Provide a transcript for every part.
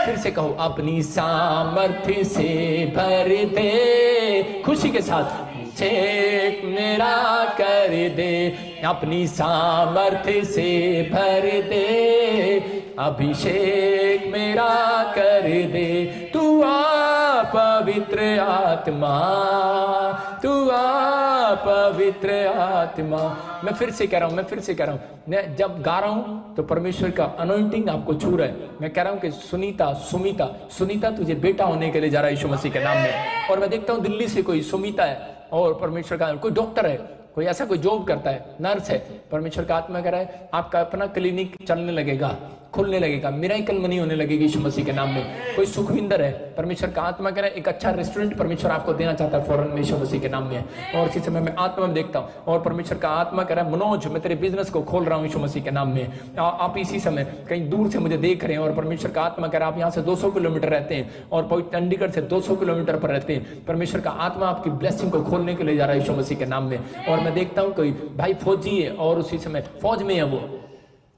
फिर से कहो, अपनी सामर्थ्य से भर दे, खुशी के साथ, अभिषेक मेरा कर दे, अपनी सामर्थ्य से भर दे, अभिषेक मेरा कर दे, तू आ पवित्र आत्मा, तू आ पवित्र आत्मा। मैं फिर से कह रहा हूं, मैं जब गा रहा हूं तो परमेश्वर का अनॉइंटिंग आपको छू रहा है। मैं कह रहा हूं कि सुनीता तुझे बेटा होने के लिए जा रहा है यीशु मसीह के नाम में। और मैं देखता हूं दिल्ली से कोई सुनीता है और परमेश्वर का कोई डॉक्टर है, कोई ऐसा कोई जॉब करता है, नर्स है, परमेश्वर का आत्मा कह रहा है आपका अपना क्लिनिक चलने लगेगा, खुलने लगेगा, मिरेकल मनी होने लगेगी यीशु मसीह के नाम में। कोई सुखविंदर है, परमेश्वर का आत्मा कह रहा है एक अच्छा रेस्टोरेंट परमेश्वर आपको देना चाहता है फौरन में यीशु मसीह के नाम में। और इसी समय मैं आत्मा में देखता हूँ और परमेश्वर का आत्मा कह रहा है मनोज मैं तेरे बिजनेस को खोल रहा हूँ यीशु मसीह के नाम में। आप इसी समय कहीं दूर से मुझे देख रहे हैं और परमेश्वर का आत्मा कह रहा है आप यहाँ से 200 किलोमीटर रहते हैं और चंडीगढ़ से 200 किलोमीटर पर रहते हैं। परमेश्वर का आत्मा आपकी ब्लेसिंग को खोलने के लिए जा रहा है यीशु मसीह के नाम में। और मैं देखता हूँ कोई भाई फौजी है और उसी समय फौज में है वो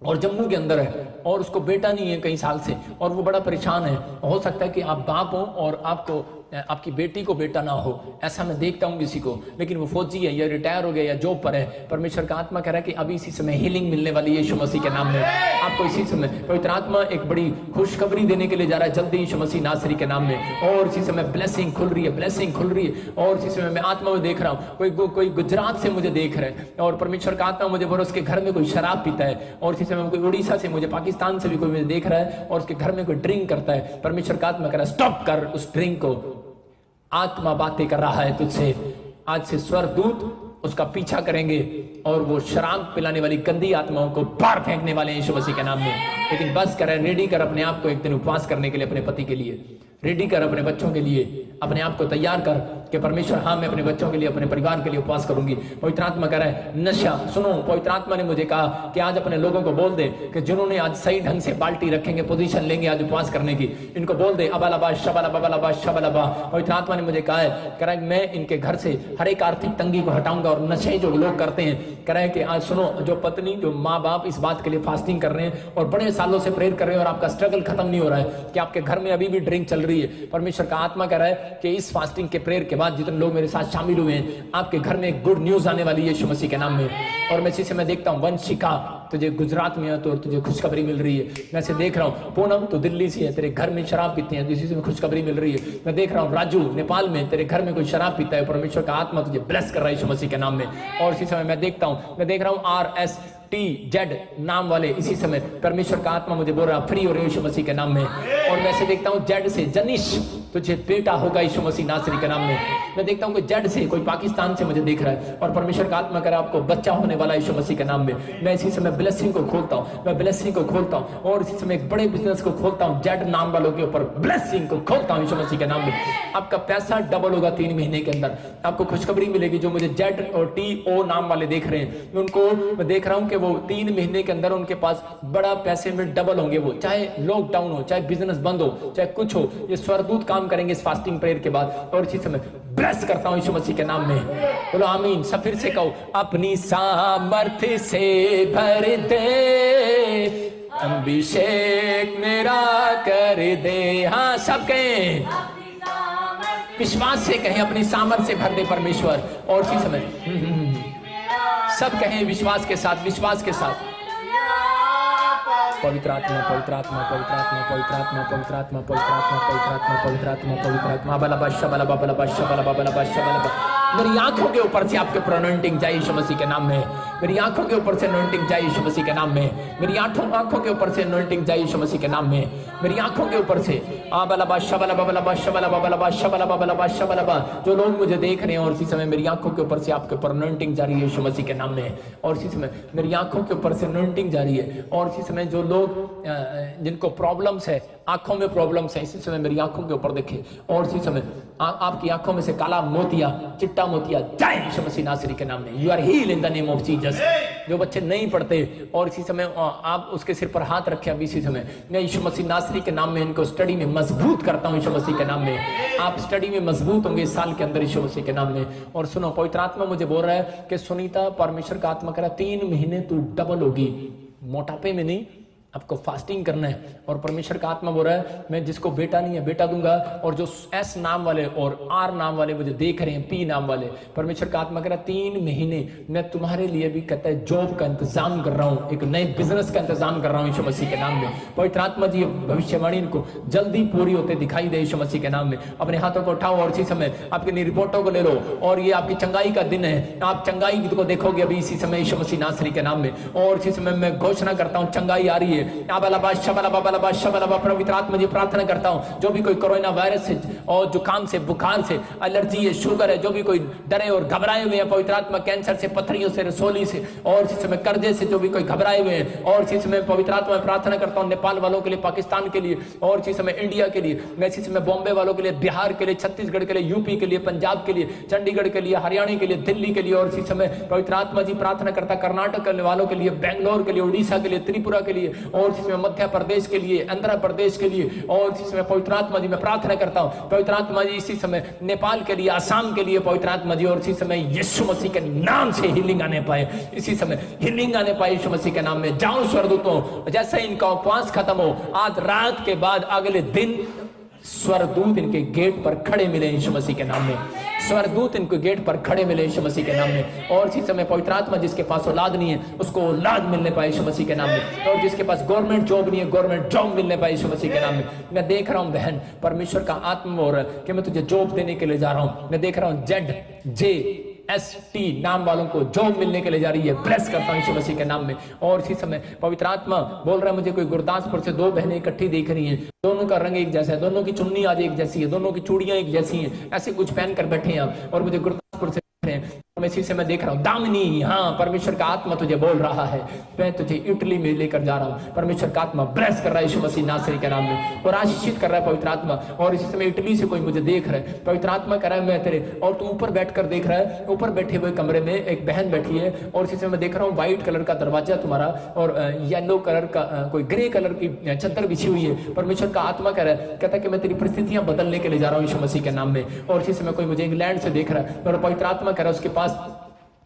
और जम्मू के अंदर है और उसको बेटा नहीं है कई साल से और वो बड़ा परेशान है। हो सकता है कि आप बाप हो और आपको आपकी बेटी को बेटा ना हो, ऐसा मैं देखता हूँ किसी को, लेकिन वो फौजी है या रिटायर हो गया या जॉब पर है। परमेश्वर का आत्मा कह रहा है कि अभी इसी समय हीलिंग मिलने वाली है यीशु मसीह के नाम में आपको। इसी समय पवित्र आत्मा एक बड़ी खुशखबरी देने के लिए जा रहा है जल्दी यीशु मसीह नासरी के नाम में। और इसी समय ब्लेसिंग खुल रही है। और इसी समय मैं आत्मा में देख रहा हूँ कोई गुजरात से मुझे देख रहा है और परमेश्वर का आत्मा मुझे बोल उसके घर में कोई शराब पीता है। और इसी समय कोई उड़ीसा से मुझे पाकिस्तान से भी कोई मुझे देख रहा है और उसके घर में कोई ड्रिंक करता है। परमेश्वर का आत्मा कह रहा है स्टॉप कर उस ड्रिंक को, आत्मा बातें कर रहा है तुझसे। आज से स्वर्गदूत उसका पीछा करेंगे और वो शराब पिलाने वाली गंदी आत्माओं को बाहर फेंकने वाले हैं यीशु मसीह के नाम में। लेकिन बस कर रेडी कर अपने आप को एक दिन उपवास करने के लिए, अपने पति के लिए रेडी कर, अपने बच्चों के लिए अपने आप को तैयार कर कि परमेश्वर हाँ मैं अपने बच्चों के लिए अपने परिवार के लिए उपवास करूंगी। पवित्र आत्मा कह रहा है नशा सुनो, पवित्र आत्मा ने मुझे कहा कि आज अपने लोगों को बोल दे कि जिन्होंने आज सही ढंग से बाल्टी रखेंगे, पोजीशन लेंगे आज उपवास करने की, इनको बोल दे अबालाबा शबालाबा शबालाबा। पवित्र आत्मा ने मुझे कहा है, कह रहा है मैं इनके घर से हर एक आर्थिक तंगी को हटाऊंगा और नशे जो लोग करते हैं, कह रहा है कि आज सुनो जो पत्नी जो माँ बाप इस बात के लिए फास्टिंग कर रहे हैं और बड़े सालों से प्रेयर कर रहे हैं और आपका स्ट्रगल खत्म नहीं हो रहा है कि आपके घर में अभी भी ड्रिंक चल रही है, परमेश्वर का आत्मा कह रहा है कि इस फास्टिंग के प्रेयर के बाद जितने लोग मेरे साथ शामिल हुए हैं आपके घर में एक गुड न्यूज आने वाली है यीशु मसीह के नाम में। और मैं इसी से मैं देखता हूँ वंशिका तुझे गुजरात में है तो तुझे खुशखबरी मिल रही है। मैं से देख रहा हूँ पूनम तो दिल्ली से है, तेरे घर में शराब पीते हैं, इसी से खुशखबरी मिल रही है। मैं देख रहा हूँ राजू नेपाल में, तेरे घर में कोई शराब पीता है, परमेश्वर का आत्मा तुझे ब्लेस कर रहा है यीशु मसीह के नाम में। और इसी समय मैं देख रहा हूँ RSTZ नाम वाले, इसी समय परमेश्वर का आत्मा मुझे बोल रहा फ्री हो रहे यीशु मसीह के नाम में। और मैं से देखता हूँ जेड से जनिश तुझे बेटा होगा यीशु मसीह नासरी के नाम में। मैं देखता हूँ कोई जेड से कोई पाकिस्तान से मुझे देख रहा है और परमेश्वर का आत्मा कर आपको बच्चा होने वाला यीशु मसीह के नाम में। मैं इसी समय ब्लेसिंग को खोलता हूँ, और इसी समय एक बड़े बिजनेस को खोलता हूँ, जेड नाम वालों के ऊपर ब्लेसिंग को खोलता हूँ यीशु मसीह के नाम में। आपका पैसा डबल होगा 3 महीने के अंदर, आपको खुशखबरी मिलेगी। जो मुझे जेड और TO नाम वाले देख रहे हैं उनको मैं देख रहा हूँ कि वो 3 महीने के अंदर उनके पास बड़ा पैसे में डबल होंगे, वो चाहे लॉकडाउन हो, चाहे बिजनेस बंद हो, चाहे कुछ हो, ये स्वर्गदूत काम करेंगे इस फास्टिंग प्रेयर के बाद। और इसी समय ब्लेस करता हूं यीशु मसीह के नाम में, बोलो आमीन। सब फिर से कहो, अपनी सामर्थ्य से भर दे, अभिषेक मेरा कर दे। हाँ सब कहें, विश्वास से कहें, अपनी सामर्थ्य से भर दे परमेश्वर। और इसी समय सब कहें विश्वास के साथ, विश्वास के साथ। पवित्र आत्मा, पवित्र आत्मा, पवित्र आत्मा, पवित्र आत्मा, पवित्र आत्मा, पवित्र आत्मा, पवित्र आत्मा, पवित्र आत्मा, पवित्र आत्मा, बलबा शबलबा बलबा शबलबा बलबा शबलबा। मेरी आंखों के ऊपर से आपके ऊपर अनॉइंटिंग जाए यीशु मसीह के नाम में। मेरी आंखों के ऊपर से अनॉइंटिंग जाए यीशु मसीह के नाम में। मेरी आंखों के ऊपर से अनॉइंटिंग जाए यीशु मसीह के नाम में। मेरी आंखों के ऊपर से बलबा शबलबा बलबा शबलबा बलबा शबलबा बलबा शबलबा। जो लोग मुझे देख रहे हैं और इसी समय मेरी आंखों के ऊपर से आपके ऊपर अनॉइंटिंग जारी है यीशु मसीह के नाम में। और इसी समय मेरी आंखों के ऊपर से अनॉइंटिंग जारी है। और इसी समय जो लोग जिनको प्रॉब्लम्स है, आंखों में प्रॉब्लम्स है, इसी समय मेरी आंखों के ऊपर देखें। और इसी समय आपकी आंखों में से काला मोतिया, चिट्टा मोतिया जाए यीशु मसीह नासरी के नाम में। You are heal in the name of Jesus. जो बच्चे नहीं पढ़ते और इसी समय आप उसके सिर पर हाथ रखे, अभी इसी समय मैं यीशु मसीह नासरी के नाम में इनको स्टडी में मजबूत करता हूँ यीशु मसीह के नाम में। आप स्टडी में मजबूत होंगे इस साल के अंदर यीशु मसीह के नाम में। और सुनो, पवित्र आत्मा मुझे बोल रहा है कि सुनीता, परमेश्वर का आत्मा कह रहा 3 महीने तू डबल होगी, मोटापे में नहीं, आपको फास्टिंग करना है। और परमेश्वर का आत्मा बोल रहा है मैं जिसको बेटा नहीं है बेटा दूंगा, और जो एस नाम वाले और आर नाम वाले मुझे देख रहे हैं, पी नाम वाले, परमेश्वर का आत्मा कह रहा है 3 महीने मैं तुम्हारे लिए भी कहता है जॉब का इंतजाम कर रहा हूं, एक नए बिजनेस का इंतजाम कर रहा हूं यीशु मसीह के नाम में। पवित्र आत्मा जी भविष्यवाणी इनको जल्दी पूरी होते दिखाई दे यीशु मसीह के नाम में। अपने हाथों को उठाओ और इसी समय आपकी रिपोर्टों को ले लो, और ये आपकी चंगाई का दिन है, आप चंगाई को देखोगे अभी इसी समय यीशु मसीह नासरी के नाम में। और इसी समय मैं घोषणा करता हूं चंगाई आ रही है। पवित्र आत्मा जी प्रार्थना करता हूं जो भी कोई कोरोना वायरस से और जुकाम से, बुखार से, एलर्जी है, शुगर है, जो भी कोई डरे और घबराए हुए हैं, पवित्र आत्मा कैंसर से, पथरियों से, रसोली से, और इसी समय कर्जे से जो भी कोई घबराए हुए हैं, और इसी समय पवित्र आत्मा प्रार्थना करता हूं नेपाल वालों के लिए, पाकिस्तान के लिए, और इसी समय इंडिया के लिए, मैं इसी समय बॉम्बे वालों के लिए, बिहार के लिए, छत्तीसगढ़ के लिए, यूपी के लिए, पंजाब के लिए, चंडीगढ़ के लिए, हरियाणा के लिए, दिल्ली के लिए, और इसी समय पवित्र आत्मा जी प्रार्थना करता कर्नाटक वालों के लिए, बेंगलोर के लिए, उड़ीसा के लिए, त्रिपुरा के लिए, और इसी समय मध्य प्रदेश के लिए, आंध्र प्रदेश के लिए, और इसी समय पवित्र आत्मा जी मैं प्रार्थना करता हूं पवित्र आत्मा जी इसी समय नेपाल के लिए, आसाम के लिए, पवित्र आत्मा जी, और इसी समय यीशु मसीह के नाम से हीलिंग आने पाए, इसी समय हीलिंग आने पाए यीशु मसीह के नाम में। जाओ स्वर्गदूतों, जैसे इनका उपवास खत्म हो, आज रात के बाद अगले दिन स्वरदूत इनके गेट पर खड़े मिले यीशु मसीह के नाम में, स्वरदूत इनके गेट पर खड़े मिले यीशु मसीह के नाम में। और इसी समय पवित्र आत्मा जिसके पास औलाद नहीं है उसको औलाद मिलने पाए यीशु मसीह के नाम में, और जिसके पास गवर्नमेंट जॉब नहीं है गवर्नमेंट जॉब मिलने पाए यीशु मसीह के नाम में। मैं देख रहा हूं बहन, परमेश्वर का आत्मा बोल रहा है कि मैं तुझे जॉब देने के लिए जा रहा हूं। मैं देख रहा हूं ZJST नाम वालों को जॉब मिलने के लिए जा रही है, ब्लेस करता हूं यीशु मसीह के नाम में। और इसी समय पवित्र आत्मा बोल रहा है मुझे कोई गुरदासपुर से 2 बहनें इकट्ठी देख रही हैं, दोनों का रंग एक जैसा है, दोनों की चुन्नी आज एक जैसी है, दोनों की चूड़ियां एक जैसी हैं, ऐसे कुछ पहन कर बैठे हैं आप, और मुझे गुरदासपुर से मैं इसी से मैं देख रहा हूं दामिनी, हाँ परमेश्वर का आत्मा तुझे बोल रहा है मैं तुझे इटली में लेकर जा रहा हूं। परमेश्वर का आत्मा ब्लेस कर रहा है यीशु मसीह नासरी के नाम में, और आशीषित कर रहा है पवित्र आत्मा। और इसी समय इटली से कोई मुझे देख रहा है, पवित्र आत्मा कह रहा है मैं तेरे, और तू ऊपर बैठकर देख रहा है, ऊपर बैठे हुए कमरे में एक बहन बैठी है, और इसी समय मैं देख रहा हूँ व्हाइट कलर का दरवाजा तुम्हारा, और येलो कलर का कोई ग्रे कलर की चादर बिछी हुई है। परमेश्वर का आत्मा कह रहा है, कहता है कि मैं तेरी परिस्थितियां बदलने के लिए जा रहा हूँ यीशु मसीह के नाम में। और इसी समय कोई मुझे इंग्लैंड से देख रहा है, और पवित्र आत्मा कह रहा है उसके पास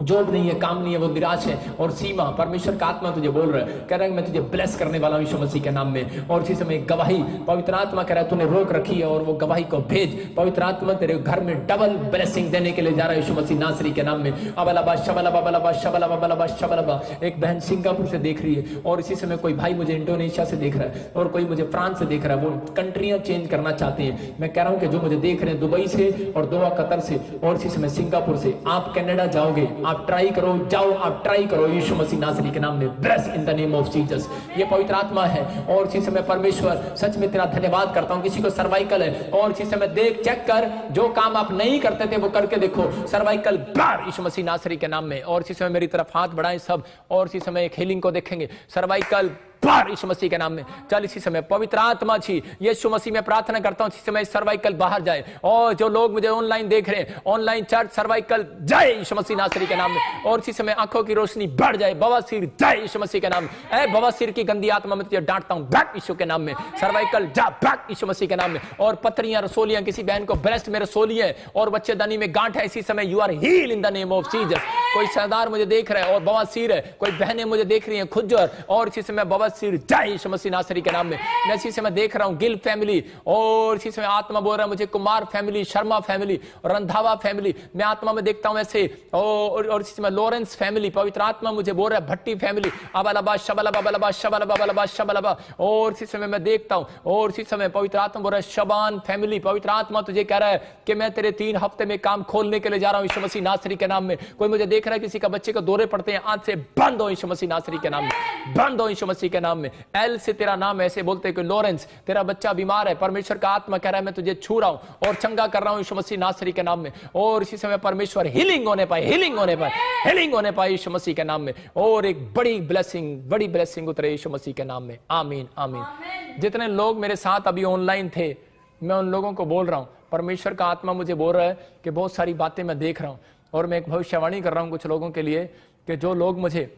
जॉब नहीं है, काम नहीं है, वो निराश है। और सीमा, परमेश्वर का आत्मा तुझे बोल रहा है, कह रहा है मैं तुझे ब्लेस करने वाला हूं यीशु मसीह के नाम में। और इसी समय गवाही, पवित्र आत्मा कह रहा है तूने रोक रखी है और वो गवाही को भेज। पवित्र आत्मा तेरे घर में डबल ब्लेसिंग देने के लिए जा रहा है यीशु मसीह नासरी के नाम में। अबलबा शबलबा बलबा शबलबा बलबा शबलबा। एक बहन सिंगापुर से देख रही है, और इसी समय कोई भाई मुझे इंडोनेशिया से देख रहा है, और कोई मुझे फ्रांस से देख रहा है। वो कंट्रियां चेंज करना चाहते हैं। मैं कह रहा हूं कि जो मुझे देख रहे हैं दुबई से और दोहा कतर से, और इसी समय सिंगापुर से, आप कनाडा जाओगे, आप ट्राई करो, जाओ आप ट्राई करो यीशु मसीह नासरी के नाम में। Bless in the name of Jesus. ये पवित्र आत्मा है। और इसी समय परमेश्वर सच में तेरा धन्यवाद करता हूं। किसी को सर्वाइकल है, और इसी समय देख चेक कर, जो काम आप नहीं करते थे वो करके देखो, सर्वाइकल बार यीशु मसीह नासरी के नाम में। और इसी समय मेरी तरफ हाथ बढ़ाएं सब, और इसी समय एक हीलिंग को देखेंगे, सर्वाइकल बाहर यीशु मसीह के नाम में। चल इसी समय पवित्र आत्मा जी यीशु मसीह में प्रार्थना करता हूं इसी समय सर्वाइकल बाहर जाए। और जो लोग मुझे ऑनलाइन देख रहे हैं, ऑनलाइन चर्च, सर्वाइकल जाए यीशु मसीह नासरी के नाम में। और इसी समय आंखों की रोशनी बढ़ जाए, बवासीर जाए यीशु मसीह के नाम में। ए बवासीर की गंदी आत्मा में तुझे डांटता हूं, बैक यीशु के नाम में। सर्वाइकल जा, बैक यीशु मसीह के नाम में। और पथरियां, रसोलियां, किसी बहन को ब्रेस्ट में रसोली है और बच्चेदानी में गांठ है, इसी समय you are heal in the name of Jesus. कोई सरदार मुझे देख रहा है और बवासीर है, कोई बहनें मुझे देख रही हैं खुजर, और इसी समय बवासीर जाए यीशु मसीह नासरी के नाम में। मैं इसी समय देख रहा हूं गिल फैमिली, और इसी समय आत्मा बोल रहा है मुझे Kumar family, Sharma family, Randhawa family, मैं आत्मा में देखता हूं ऐसे। और इसी समय लॉरेंस फैमिली, पवित्र आत्मा मुझे बोल रहा है भट्टी फैमिली, अबलबा शबलबा बलबा शबलबा बलबा शबलबा। और इसी समय मैं देखता हूं, और इसी समय पवित्र आत्मा बोल रहा है शबान फैमिली, पवित्र आत्मा तुझे कह रहा है कि मैं तेरे 3 हफ्ते में काम खोलने के लिए जा रहा हूं यीशु मसीह नासरी के नाम में। कोई मुझे देख रहा है किसी का बच्चे को दौरे पड़ते हैं, आज से बंद हो यीशु मसीह नासरी के नाम में, बंद हो यीशु मसीह के नाम में। एल से तेरा नाम ऐसे बोलते कि लॉरेंस तेरा बच्चा बीमार है, परमेश्वर का आत्मा कह रहा है मैं तुझे छू रहा हूं और चंगा कर रहा हूं यीशु मसीह नासरी के नाम में। और इसी समय परमेश्वर हीलिंग होने पाए, हीलिंग होने पाए, हीलिंग होने पाए यीशु मसीह के नाम में। और एक बड़ी ब्लेसिंग उतरे यीशु मसीह के नाम में। आमीन आमीन। जितने लोग मेरे साथ अभी ऑनलाइन थे, मैं उन लोगों को बोल रहा हूं, परमेश्वर का आत्मा मुझे बोल रहा है कि बहुत सारी बातें मैं देख रहा हूं, और मैं एक भविष्यवाणी कर रहा हूं कुछ लोगों के लिए कि जो लोग मुझे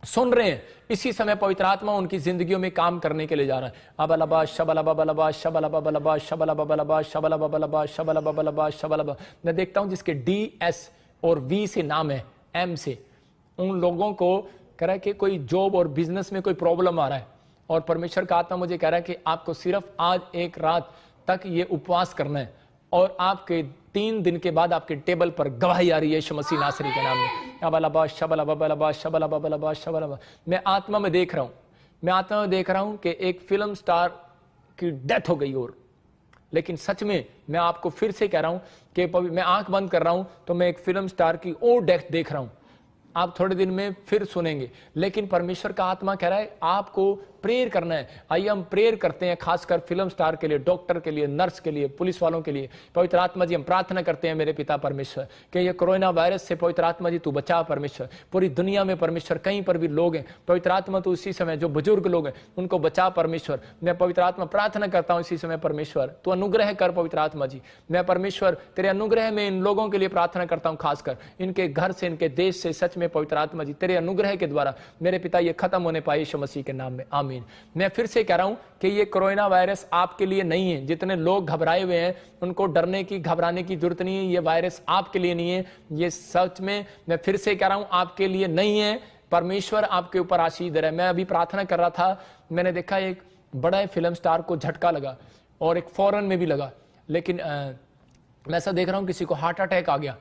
सुन रहे हैं, इसी समय पवित्र आत्मा उनकी जिंदगियों में काम करने के लिए जा रहा है। अबलबा शबलबा बलबा शबलबा बलबा शबलबा बलबा शबलबा बलबा शबलबा बलबा शबलबा। मैं देखता हूं जिसके DS और V से नाम है, M से, उन लोगों को कह रहा है कि कोई जॉब और बिजनेस में कोई प्रॉब्लम आ रहा है, और परमेश्वर का आत्मा मुझे कह रहा है कि आपको सिर्फ आज एक रात तक ये उपवास करना है और आपके 3 दिन के बाद आपके टेबल पर गवाही आ रही है यीशु मसीह नासरी के नाम में। अबलबा शबलबा शबलबा शबलबा। मैं आत्मा में देख रहा हूं कि एक फिल्म स्टार की डेथ हो गई। और लेकिन सच में मैं आपको फिर से कह रहा हूं कि मैं आंख बंद कर रहा हूं तो मैं एक फिल्म स्टार की और डेथ देख रहा हूं। आप थोड़े दिन में फिर सुनेंगे। लेकिन परमेश्वर का आत्मा कह रहा है आपको प्रेयर करना है। आइए हम प्रेयर करते हैं, खासकर फिल्म स्टार के लिए, डॉक्टर के लिए, नर्स के लिए, पुलिस वालों के लिए। पवित्र आत्मा जी हम प्रार्थना करते हैं मेरे पिता परमेश्वर कि ये कोरोना वायरस से पवित्र आत्मा जी तू बचा परमेश्वर। पूरी दुनिया में परमेश्वर कहीं पर भी लोग हैं पवित्र आत्मा तू इसी समय जो बुजुर्ग लोग हैं उनको बचा परमेश्वर। मैं पवित्र आत्मा प्रार्थना करता हूं इसी समय परमेश्वर तू अनुग्रह कर पवित्र आत्मा जी। मैं परमेश्वर तेरे अनुग्रह में इन लोगों के लिए प्रार्थना करता हूं, खासकर इनके घर से, इनके देश से। सच में पवित्र आत्मा जी तेरे अनुग्रह के द्वारा मेरे पिता ये खत्म होने पाए यीशु मसीह के नाम में, आमीन। मैं फिर से कह रहा हूं कि ये कोरोना वायरस आपके लिए नहीं है। जितने लोग घबराए हुए हैं उनको डरने की, घबराने की जरूरत नहीं है। ये वायरस आपके लिए नहीं है। ये सच में मैं फिर से कह रहा हूं आपके लिए नहीं है। परमेश्वर आपके ऊपर आशीष दे रहा है। मैं अभी प्रार्थना कर रहा था, मैंने देखा एक बड़ा फिल्म स्टार को झटका लगा और एक फॉरेन में भी लगा। लेकिन मैं ऐसा देख रहा हूं किसी को हार्ट अटैक आ गया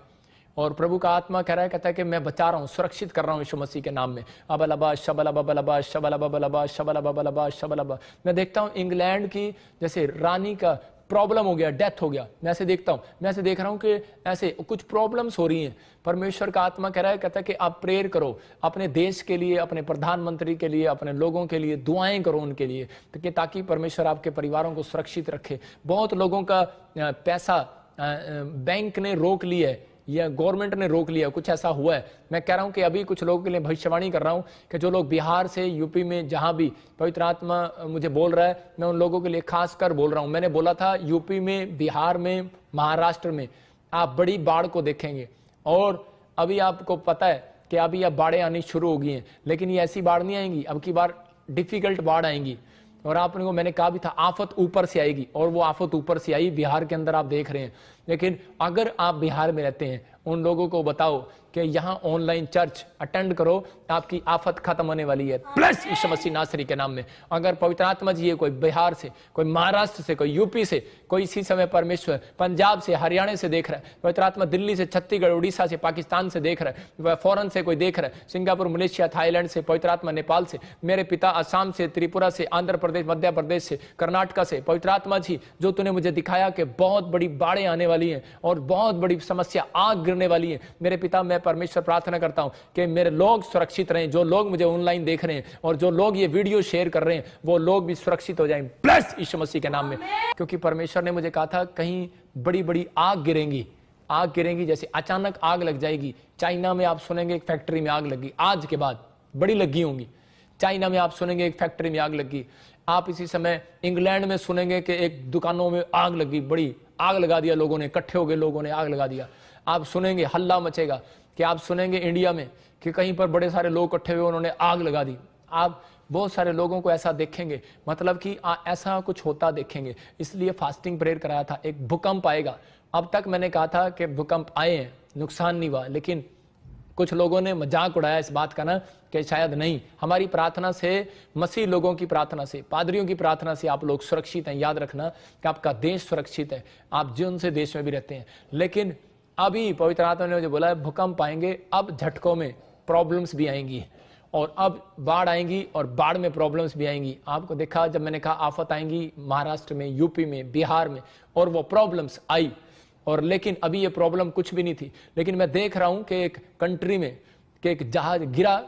और प्रभु का आत्मा कह रहा है, कहता है कि मैं बचा रहा हूं, सुरक्षित कर रहा हूं यीशु मसीह के नाम में। अबलबा शबलबा बलबा शबलबा बलबा शबलबा बलबा शबलबा। मैं देखता हूं इंग्लैंड की जैसे रानी का प्रॉब्लम हो गया, डेथ हो गया। मैं ऐसे देखता हूं, मैं ऐसे देख रहा हूं कि ऐसे कुछ प्रॉब्लम्स हो रही हैं। परमेश्वर का आत्मा कह रहा है, कहता है कि आप प्रेयर करो अपने देश के लिए, अपने प्रधानमंत्री के लिए, अपने लोगों के लिए दुआएं करो उनके लिए, ताकि परमेश्वर आपके परिवारों को सुरक्षित रखे। बहुत लोगों का पैसा बैंक ने रोक लिया है या गवर्नमेंट ने रोक लिया, कुछ ऐसा हुआ है। मैं कह रहा हूं कि अभी कुछ लोगों के लिए भविष्यवाणी कर रहा हूं कि जो लोग बिहार से, यूपी में, जहां भी पवित्र आत्मा मुझे बोल रहा है, मैं उन लोगों के लिए खास कर बोल रहा हूं। मैंने बोला था यूपी में, बिहार में, महाराष्ट्र में आप बड़ी बाढ़ को देखेंगे। और अभी आपको पता है कि अभी अब बाढ़ें आनी शुरू हो गई हैं, लेकिन ये ऐसी बाढ़ नहीं आएंगी, अब की बार डिफिकल्ट बाढ़ आएंगी। और आपने को मैंने कहा भी था आफत ऊपर से आएगी, और वो आफत ऊपर से आई। बिहार के अंदर आप देख रहे हैं। लेकिन अगर आप बिहार में रहते हैं उन लोगों को बताओ कि यहाँ ऑनलाइन चर्च अटेंड करो, आपकी आफत खत्म होने वाली है, प्लस यीशु मसीह नासरी के नाम में। अगर पवित्र आत्मा जी है, कोई बिहार से, कोई महाराष्ट्र से, कोई यूपी से, कोई इसी समय परमेश्वर पंजाब से, हरियाणा से देख रहा है, पवित्र आत्मा दिल्ली से, छत्तीसगढ़, उड़ीसा से, पाकिस्तान से देख रहा है, फॉरन से कोई देख रहा है, सिंगापुर, मलेशिया, थाईलैंड से, पवित्र आत्मा नेपाल से, मेरे पिता असम से, त्रिपुरा से, आंध्र प्रदेश, मध्य प्रदेश से, कर्नाटका से, पवित्र आत्मा जी जो तूने मुझे दिखाया कि बहुत बड़ी बाढ़ें आने वाली हैं और बहुत बड़ी समस्या, आग गिरने वाली है। मेरे पिता मैं परमेश्वर प्रार्थना करता हूं कि मेरे लोग सुरक्षित रहें, जो लोग मुझे ऑनलाइन देख रहे हैं और जो लोग ये वीडियो शेयर कर रहे हैं वो लोग भी सुरक्षित हो जाएं, प्लस यीशु मसीह के नाम में। क्योंकि परमेश्वर ने मुझे कहा था कहीं बड़ी बड़ी आग गिरेंगी, जैसे अचानक आग लग जाएगी। चाइना में आप सुनेंगे एक फैक्ट्री में आग लगी, आज के बाद बड़ी लगी होंगी। चाइना में आप सुनेंगे एक फैक्ट्री में आग लगी। आप इसी समय इंग्लैंड में सुनेंगे कि एक दुकानों में आग लगी, बड़ी आग लगा दिया लोगों ने, इकट्ठे हो गए लोगों ने आग लगा दिया। आप सुनेंगे हल्ला मचेगा कि आप सुनेंगे इंडिया में कि कहीं पर बड़े सारे लोग इकट्ठे हुए, उन्होंने आग लगा दी। आप बहुत सारे लोगों को ऐसा देखेंगे, मतलब कि ऐसा कुछ होता देखेंगे। इसलिए फास्टिंग प्रेयर कराया था। एक भूकंप आएगा। अब तक मैंने कहा था कि भूकंप आए हैं, नुकसान नहीं हुआ, लेकिन कुछ लोगों ने मजाक उड़ाया इस बात का ना कि शायद नहीं। हमारी प्रार्थना से, मसीह लोगों की प्रार्थना से, पादरियों की प्रार्थना से आप लोग सुरक्षित हैं। याद रखना कि आपका देश सुरक्षित है, आप जिन से देश में भी रहते हैं। लेकिन अभी पवित्र आत्मा ने मुझे बोला है भूकंप आएंगे, अब झटकों में प्रॉब्लम्स भी आएंगी और अब बाढ़ आएंगी और बाढ़ में प्रॉब्लम्स भी आएंगी। आपको देखा जब मैंने कहा आफत आएंगी महाराष्ट्र में, यूपी में, बिहार में, और वो प्रॉब्लम्स आई। और लेकिन अभी ये प्रॉब्लम कुछ भी नहीं थी। लेकिन मैं देख रहा हूं कि एक कंट्री में कि एक जहाज गिरा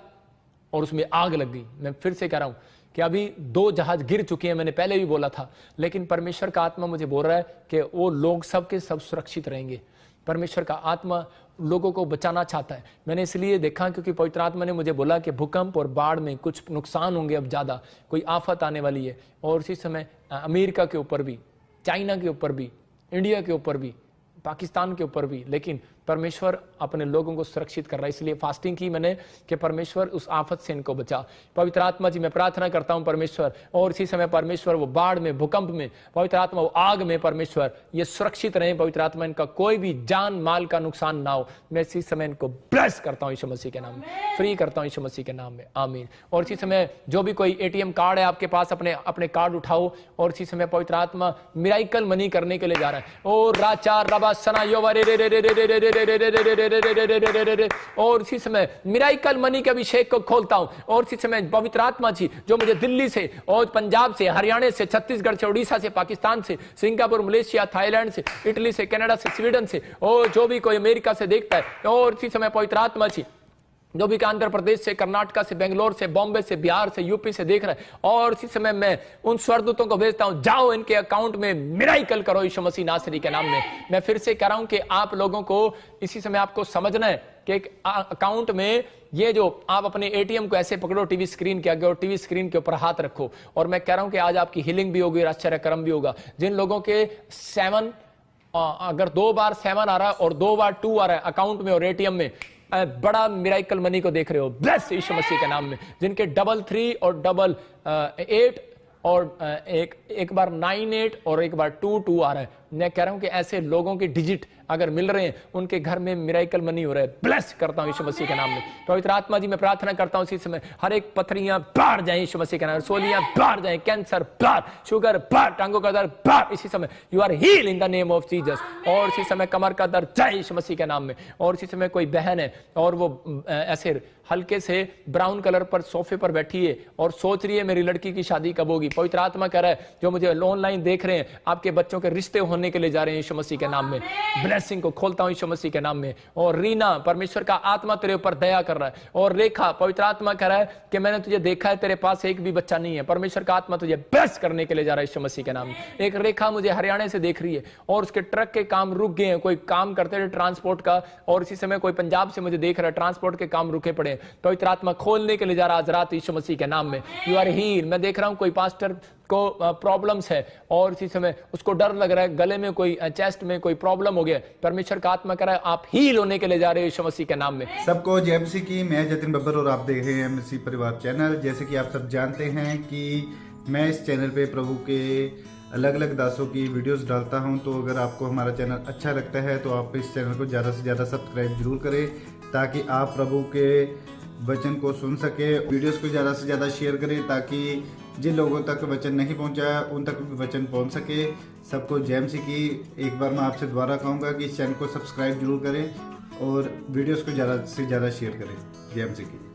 और उसमें आग लग गई। मैं फिर से कह रहा हूं कि अभी 2 जहाज गिर चुके हैं, मैंने पहले भी बोला था। लेकिन परमेश्वर का आत्मा मुझे बोल रहा है कि वो लोग सब के सब सुरक्षित रहेंगे। परमेश्वर का आत्मा लोगों को बचाना चाहता है। मैंने इसलिए देखा क्योंकि पवित्र आत्मा ने मुझे बोला कि भूकंप और बाढ़ में कुछ नुकसान होंगे, अब ज्यादा कोई आफत आने वाली है। और इसी समय अमेरिका के ऊपर भी, चाइना के ऊपर भी, इंडिया के ऊपर भी, पाकिस्तान के ऊपर भी। लेकिन परमेश्वर अपने लोगों को सुरक्षित कर रहा है। इसलिए फास्टिंग की मैंने कि परमेश्वर उस आफत से इनको बचा। पवित्र आत्मा जी मैं प्रार्थना करता हूं परमेश्वर, और इसी समय परमेश्वर वो बाढ़ में, भूकंप में, पवित्र आत्मा वो आग में परमेश्वर ये सुरक्षित रहे। पवित्र आत्मा इनका कोई भी जान माल का नुकसान ना हो। मैं इसी समय इनको ब्लेस करता हूं यीशु मसीह के नाम में, फ्री करता हूं यीशु मसीह के नाम में, आमीन। और इसी समय जो भी कोई एटीएम कार्ड है आपके पास, अपने कार्ड उठाओ, और इसी समय पवित्र आत्मा मिराइकल मनी करने के लिए जा रहा है। ओ राचा रबा सना योवा रे रे रे रे रे रे रे रे रे रे रे, और इसी समय मिराइकल मनी के अभिषेक को खोलता हूं। और इसी समय पवित्र आत्मा जी जो मुझे दिल्ली से और पंजाब से, हरियाणा से, छत्तीसगढ़ से, उड़ीसा से, पाकिस्तान से, सिंगापुर, मलेशिया, थाईलैंड से, इटली से, कनाडा से, स्वीडन से, और जो भी कोई अमेरिका से देखता है, और इसी समय पवित्र आत्मा जी जो भी आंध्र प्रदेश से, कर्नाटका से, बेंगलोर से, बॉम्बे से, बिहार से, यूपी से देख रहे हैं, और इसी समय मैं उन स्वर्गदूतों को भेजता हूं, जाओ इनके अकाउंट में मिराइकल करो यीशु मसीह नासरी के नाम में। मैं फिर से कह रहा हूं कि आप लोगों को इसी समय आपको समझना है कि एक अकाउंट में ये जो आप अपने एटीएम को ऐसे पकड़ो टीवी स्क्रीन के आगे, और टीवी स्क्रीन के ऊपर हाथ रखो, और मैं कह रहा हूं कि आज आपकी हीलिंग भी होगी, आश्चर्य कर्म भी होगा। जिन लोगों के 7 अगर 2 बार 7 आ रहा है और 2 बार 2 आ रहा है अकाउंट में और एटीएम में, बड़ा मिराइकल मनी को देख रहे हो, ब्लेस यीशु मसीह के नाम में। जिनके 3 और 8 और एक बार 98 और एक बार 22 आ रहा है, मैं कह रहा हूं कि ऐसे लोगों के डिजिट अगर मिल रहे हैं, उनके घर में मिराइकल मनी हो रहा है। ब्लेस करता हूं यीशु मसीह के नाम में। पवित्र आत्मा जी मैं प्रार्थना करता हूं इसी समय हर एक पथरियां बाहर जाए यीशु मसीह के नाम, सोलियां बाहर जाए, कैंसर बाहर, शुगर बाहर, टांगों का दर्द बाहर, इसी समय you are heal in the name of Jesus. और इसी समय कमर का दर्द जाए यीशु मसीह के नाम में। और इसी समय कोई बहन है और वो ऐसे हल्के से ब्राउन कलर पर सोफे पर बैठी है और सोच रही है मेरी लड़की की शादी कब होगी। पवित्र आत्मा कह रहा है जो मुझे ऑनलाइन देख रहे हैं, आपके बच्चों के रिश्ते होने के लिए जा रहे हैं यीशु मसीह के नाम में। ब्लेसिंग को खोलता हूं यीशु मसीह के नाम में। और रीना, परमेश्वर का आत्मा तेरे ऊपर दया कर रहा है। और रेखा, पवित्र आत्मा कह रहा है कि मैंने तुझे देखा है, तेरे पास एक भी बच्चा नहीं है। परमेश्वर का आत्मा तुझे ब्लेस करने के लिए जा रहा है यीशु मसीह के नाम में। एक रेखा मुझे हरियाणा से देख रही है और उसके ट्रक के काम रुक गए हैं, कोई काम करते रहे ट्रांसपोर्ट का, और इसी समय कोई पंजाब से मुझे देख रहा है, ट्रांसपोर्ट के काम रुके पड़े। पवित्र आत्मा खोलने के लिए जा रहा आज रात यीशु मसीह के नाम में। You are heal. मैं देख रहा हूं कोई पास्टर को प्रॉब्लम्स है और इसी समय उसको डर लग रहा है, गले में कोई, चेस्ट में कोई प्रॉब्लम हो गया। परमेश्वर का आत्मा कह रहा है आप हील होने के लिए जा रहे हो यीशु मसीह के नाम में। सबको जय मसीह की। मैं जतिन बब्बर और आप देख रहे हैं मसीह परिवार चैनल। जैसे कि आप सब जानते हैं कि मैं इस चैनल पे प्रभु के अलग अलग दासों की वीडियोस डालता हूं, तो अगर आपको हमारा चैनल अच्छा लगता है तो आप इस चैनल को ज़्यादा से ज़्यादा सब्सक्राइब जरूर करें, ताकि आप प्रभु के वचन को सुन सके। वीडियोस को ज़्यादा से ज़्यादा शेयर करें ताकि जिन लोगों तक वचन नहीं पहुंचा उन तक भी वचन पहुंच सके। सबको जय मसीह की। एक बार मैं आपसे दोबारा कहूँगा कि इस चैनल को सब्सक्राइब जरूर करें और वीडियोस को ज़्यादा से ज़्यादा शेयर करें। जय मसीह की।